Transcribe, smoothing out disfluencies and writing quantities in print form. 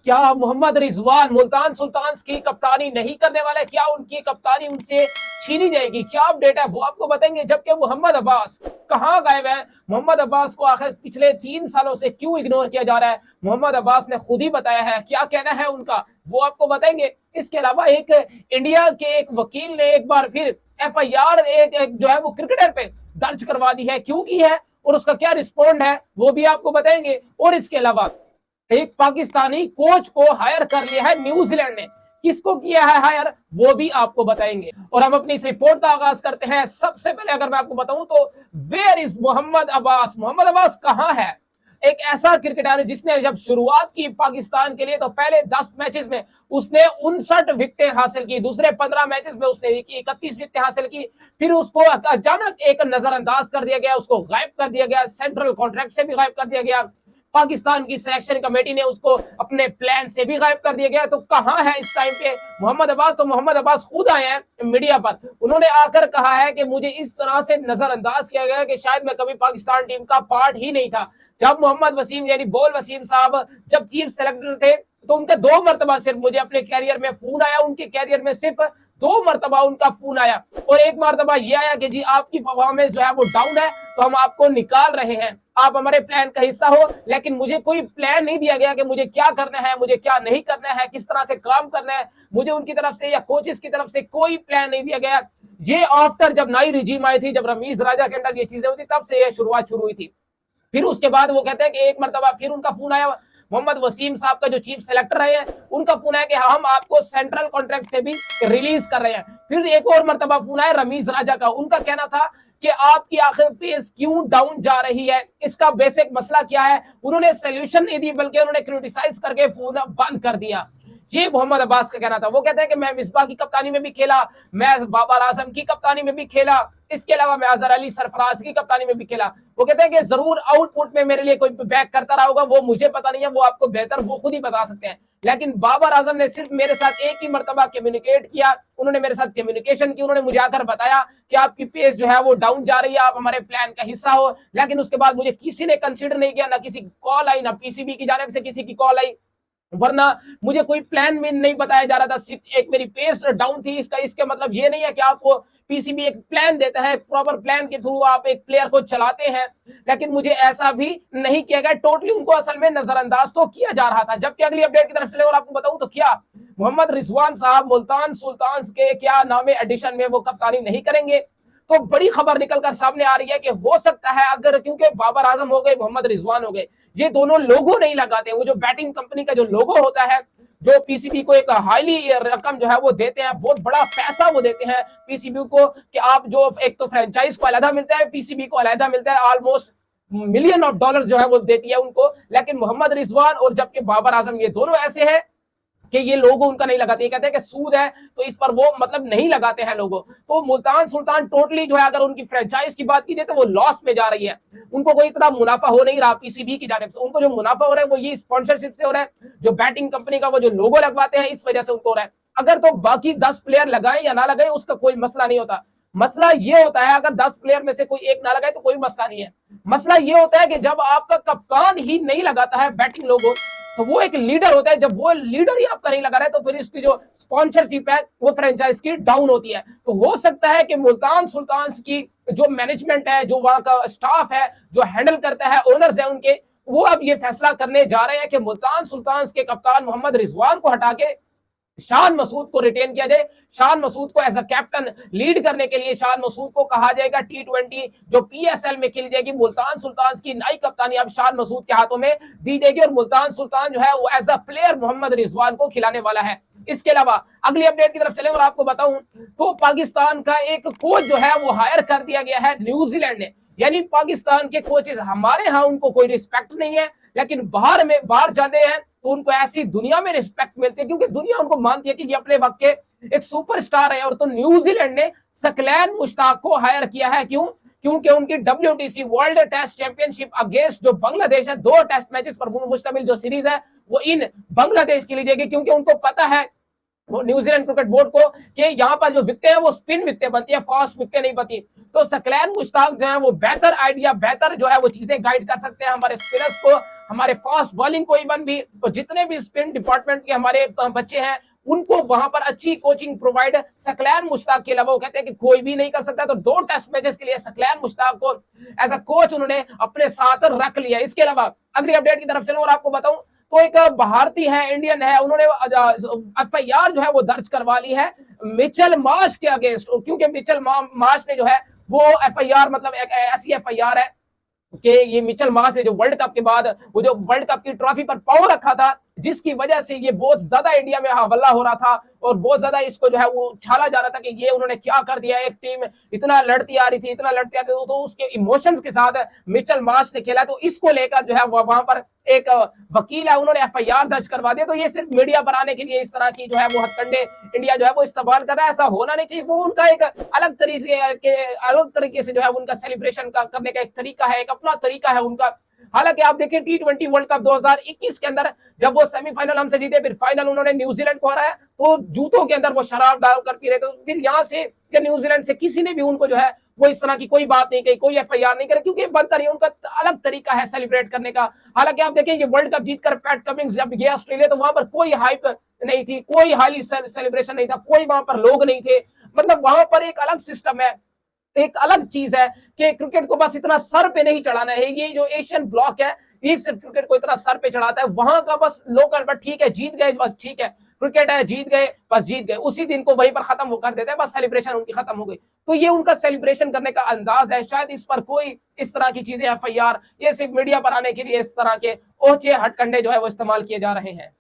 क्या मोहम्मद रिजवान मुल्तान सुल्तान्स की कप्तानी नहीं करने वाले? क्या उनकी कप्तानी उनसे छीनी जाएगी? क्या अपडेट है वो आपको बताएंगे। जबकि मोहम्मद अब्बास कहाँ गायब है? मोहम्मद अब्बास को आखिर पिछले 3 सालों से क्यों इग्नोर किया जा रहा है? मोहम्मद अब्बास ने खुद ही बताया है, क्या कहना है उनका वो आपको बताएंगे। इसके अलावा एक इंडिया के एक वकील ने एक बार फिर FIR एक जो है वो क्रिकेटर पे दर्ज करवा दी है, क्यों की है और उसका क्या रिस्पॉन्ड है वो भी आपको बताएंगे। और इसके अलावा एक पाकिस्तानी कोच को हायर कर लिया है न्यूजीलैंड ने, किसको किया है हायर वो भी आपको बताएंगे। और हम अपनी इस रिपोर्ट का आगाज करते हैं। सबसे पहले अगर मैं आपको बताऊं तो वेयर इज मोहम्मद अब्बास? मोहम्मद अब्बास कहां है? एक ऐसा क्रिकेटर है जिसने जब शुरुआत की पाकिस्तान के लिए तो पहले 10 मैचेस में उसने 59 विकेटें हासिल की, दूसरे 15 मैचेस में उसने 31 विकेटें हासिल की। फिर उसको अचानक एक नजरअंदाज कर दिया गया, उसको गायब कर दिया गया, सेंट्रल कॉन्ट्रैक्ट से भी गायब कर दिया गया, पाकिस्तान की सिलेक्शन कमेटी ने उसको अपने प्लान से भी गायब कर दिया गया। तो कहां है इस टाइम पे मोहम्मद अब्बास? तो मोहम्मद अब्बास खुद आए हैं मीडिया पर, उन्होंने आकर कहा है कि मुझे इस तरह से नजरअंदाज किया गया कि शायद मैं कभी पाकिस्तान टीम का पार्ट ही नहीं था। जब मोहम्मद वसीम यानी बोल वसीम साहब जब चीफ सेलेक्टर थे तो उनका 2 मरतबा सिर्फ मुझे अपने कैरियर में फोन आया, उनके कैरियर में सिर्फ 2 मरतबा उनका फोन आया। और एक मरतबा ये आया कि जी आपकी परफॉर्मेंस जो है वो डाउन है तो हम आपको निकाल रहे हैं, आप हमारे प्लान का हिस्सा हो। लेकिन मुझे कोई प्लान नहीं दिया गया कि मुझे क्या करना है, मुझे क्या नहीं करना है, किस तरह से काम करना है। मुझे उनकी तरफ से या कोचेस की तरफ से कोई प्लान नहीं दिया गया। ये आफ्टर जब नई रिजीम आई थी, जब रमीज राजा के अंदर ये चीजें हुई थी, तब से ये शुरुआत शुरू हुई थी। फिर उसके बाद वो कहते हैं कि एक मरतबा फिर उनका फोन आया, मोहम्मद वसीम साहब का जो चीफ सेलेक्टर रहे हैं उनका फोन आया कि हम आपको सेंट्रल कॉन्ट्रैक्ट से भी रिलीज कर रहे हैं। फिर एक और मरतबा फोन आया रमीज राजा का, उनका कहना था कि आपकी आखिर पेस क्यों डाउन जा रही है, इसका बेसिक मसला क्या है। उन्होंने सोल्यूशन नहीं दी बल्कि उन्होंने क्रिटिसाइज करके फोन बंद कर दिया। ये मोहम्मद अब्बास का कहना था। वो कहते हैं कि मैं मिसबा की कप्तानी में भी खेला, मैं बाबर आजम की कप्तानी में भी खेला, इसके अलावा मैं अजहर अली सरफराज की कप्तानी में भी खेला। वो कहते हैं कि जरूर आउटपुट में मेरे लिए कोई बैक करता रहा होगा, वो मुझे पता नहीं है, वो आपको बेहतर वो खुद ही बता सकते हैं। लेकिन बाबर आजम ने सिर्फ मेरे साथ एक ही मरतबा कम्युनिकेट किया, उन्होंने मेरे साथ कम्युनिकेशन की, उन्होंने मुझे आकर बताया कि आपकी पेस जो है वो डाउन जा रही है, आप हमारे प्लान का हिस्सा हो। लेकिन उसके बाद मुझे किसी ने कंसिडर नहीं किया, ना किसी की कॉल आई, ना PCB की जानिब से किसी की कॉल आई, वरना मुझे कोई प्लान में नहीं बताया जा रहा था। सिर्फ एक मेरी पेस डाउन थी, इसका इसके मतलब ये नहीं है कि आपको PCB एक प्लान देता है, प्रॉपर प्लान के थ्रू आप एक प्लेयर को चलाते हैं। लेकिन मुझे ऐसा भी नहीं किया गया, टोटली उनको असल में नजरअंदाज तो किया जा रहा था। जबकि अगली अपडेट की तरफ चले और आपको बताऊं तो क्या मोहम्मद रिजवान साहब मुल्तान सुल्तान्स के क्या नामे एडिशन में वो कप्तानी नहीं करेंगे? तो बड़ी खबर निकलकर सामने आ रही है कि हो सकता है, अगर क्योंकि बाबर आजम हो गए, मोहम्मद रिजवान हो गए, ये दोनों लोगो नहीं लगाते। वो जो बैटिंग कंपनी का जो लोगो होता है, जो PCB को एक हाईली रकम जो है वो देते हैं, बहुत बड़ा पैसा वो देते हैं PCB को कि आप जो एक तो फ्रेंचाइज को अलहदा मिलता है, PCB को अलहदा मिलता है, ऑलमोस्ट मिलियन ऑफ डॉलर जो है वो देती है उनको। लेकिन मोहम्मद रिजवान और जबकि बाबर आजम ये दोनों ऐसे हैं कि ये लोगो उनका नहीं लगाते, ये कहते हैं कि सूद है तो इस पर वो मतलब नहीं लगाते हैं लोगो। तो मुल्तान सुल्तान टोटली जो है अगर उनकी फ्रेंचाइज की बात की जाए तो वो लॉस में जा रही है, उनको कोई इतना मुनाफा हो नहीं रहा PCB की जानिब से। उनको जो मुनाफा हो रहा है वो ये स्पॉन्सरशिप से हो रहा है, जो बैटिंग कंपनी का वो जो लोगो लगवाते हैं इस वजह से उनको हो रहा है। अगर तो बाकी 10 प्लेयर लगाए या ना लगाए उसका कोई मसला नहीं होता। मसला ये होता है अगर 10 प्लेयर में से कोई एक ना लगाए तो कोई मसला नहीं है। मसला ये होता है कि जब आपका कप्तान ही नहीं लगाता है बैटिंग लोगो, तो वो एक लीडर होता है, जब वो लीडर ही आपका नहीं लगा रहा है तो फिर इसकी जो स्पॉन्सरशिप है वो फ्रेंचाइज की डाउन होती है। तो हो सकता है कि मुल्तान सुल्तान्स की जो मैनेजमेंट है, जो वहां का स्टाफ है, जो हैंडल करता है, ओनर्स है उनके, वो अब ये फैसला करने जा रहे हैं कि मुल्तान सुल्तान्स के कप्तान मोहम्मद रिजवान को हटा के शान मसूद को रिटेन किया जाए। शान मसूद को एज अ कैप्टन लीड करने के लिए शान मसूद को कहा जाएगा। T20 जो PSL में खेली जाएगी, मुल्तान सुल्तान की नई कप्तानी अब शान मसूद के हाथों में दी जाएगी और मुल्तान सुल्तान जो है वो as a player Mohammad Rizwan को खिलाने वाला है। इसके अलावा अगली अपडेट की तरफ चले और आपको बताऊं तो पाकिस्तान का एक कोच जो है वो हायर कर दिया गया है न्यूजीलैंड ने। यानी पाकिस्तान के कोचेस हमारे यहाँ उनको कोई रिस्पेक्ट नहीं है, लेकिन बाहर जाते हैं तो उनको ऐसी दुनिया में रिस्पेक्ट मिलती है क्योंकि दुनिया उनको मानती है कि ये अपने वक्त के एक सुपरस्टार है। और तो न्यूजीलैंड ने सकलैन मुश्ताक को हायर किया है, क्यों? क्योंकि उनकी WTC world test championship against जो बांग्लादेश है, 2 टेस्ट मैचेस पर मुश्तमिल जो सीरीज है वो इन बांग्लादेश की ली जाएगी। क्योंकि उनको पता है न्यूजीलैंड क्रिकेट बोर्ड को कि यहाँ पर जो विकेटें हैं वो स्पिन विकेटें बनती है, फास्ट विकेटें नहीं बनती। तो सकलैन मुश्ताक जो है वो बेहतर आइडिया, बेहतर जो है वो चीजें गाइड कर सकते हैं हमारे स्पिनर्स को। हमारे फास्ट बॉलिंग को इवन भी, तो जितने भी स्पिन डिपार्टमेंट के हमारे बच्चे हैं उनको वहां पर अच्छी कोचिंग प्रोवाइड सकलैन मुश्ताक के अलावा, वो कहते हैं कि कोई भी नहीं कर सकता, तो 2 टेस्ट मैचेस के लिए सकलैन मुश्ताक को एज अ कोच उन्होंने अपने साथ रख लिया। इसके अलावा अगली अपडेट की तरफ चलो और आपको बताऊं तो एक भारतीय है, इंडियन है, उन्होंने एफआईआर जो है वो दर्ज करवा ली है मिचेल मार्श के अगेंस्ट, क्योंकि मिचेल मार्श ने जो है वो एफआईआर, मतलब एक ऐसी एफआईआर है कि ये मिचेल मार्श ने जो वर्ल्ड कप के बाद वो जो वर्ल्ड कप की ट्रॉफी पर पाव रखा था, जिसकी वजह से ये बहुत ज्यादा इंडिया में हल्ला हो रहा था और बहुत ज्यादा इसको जो है वो छाला जा रहा था कि ये उन्होंने क्या कर दिया। एक टीम इतना लड़ती आ रही थी, इतना लड़ती आ रही थी, तो उसके इमोशंस के साथ मिचेल मार्श ने खेला, तो इसको लेकर जो है वहां पर एक वकील है, उन्होंने एफआईआर दर्ज करवा दिया। तो ये सिर्फ मीडिया पर आने के लिए इस तरह की जो है वो हथकंडे इंडिया जो है वो इस्तेमाल कर रहा है, ऐसा होना नहीं चाहिए। वो उनका एक अलग तरीके से जो है उनका सेलिब्रेशन करने का एक तरीका है, एक अपना तरीका है उनका। हालांकि आप देखिए T20 वर्ल्ड कप 2021 के अंदर जब वो सेमीफाइनल हमसे जीते, फिर फाइनल उन्होंने न्यूजीलैंड को हराया, तो जूतों के अंदर वो शराब डालकर पी रहे थे। फिर यहाँ से न्यूजीलैंड से किसी ने भी उनको जो है वो इस तरह की कोई बात नहीं कही, कोई एफआईआर नहीं करे, क्योंकि बनता नहीं, उनका अलग तरीका है सेलिब्रेट करने का। हालांकि आप देखिए ये वर्ल्ड कप जीतकर पैट कमिंग्स जब गया ऑस्ट्रेलिया, तो वहां पर कोई हाइप नहीं थी, कोई हाईली सेलिब्रेशन नहीं था, कोई वहां पर लोग नहीं थे। मतलब वहां पर एक अलग सिस्टम है, एक अलग चीज है कि क्रिकेट को बस इतना सर पे नहीं चढ़ाना है। ये जो एशियन ब्लॉक है ये सिर्फ क्रिकेट को इतना सर पे चढ़ाता है, वहां का बस लोकल, बस ठीक है जीत गए, बस ठीक है क्रिकेट है, जीत गए बस जीत गए, उसी दिन को वहीं पर खत्म वो कर देते हैं, बस सेलिब्रेशन उनकी खत्म हो गई। तो ये उनका सेलिब्रेशन करने का अंदाज है, शायद इस पर कोई इस तरह की चीजें एफआईआर ये सिर्फ मीडिया पर आने के लिए इस तरह के ओछे हटकंडे जो है वो इस्तेमाल किए जा रहे हैं।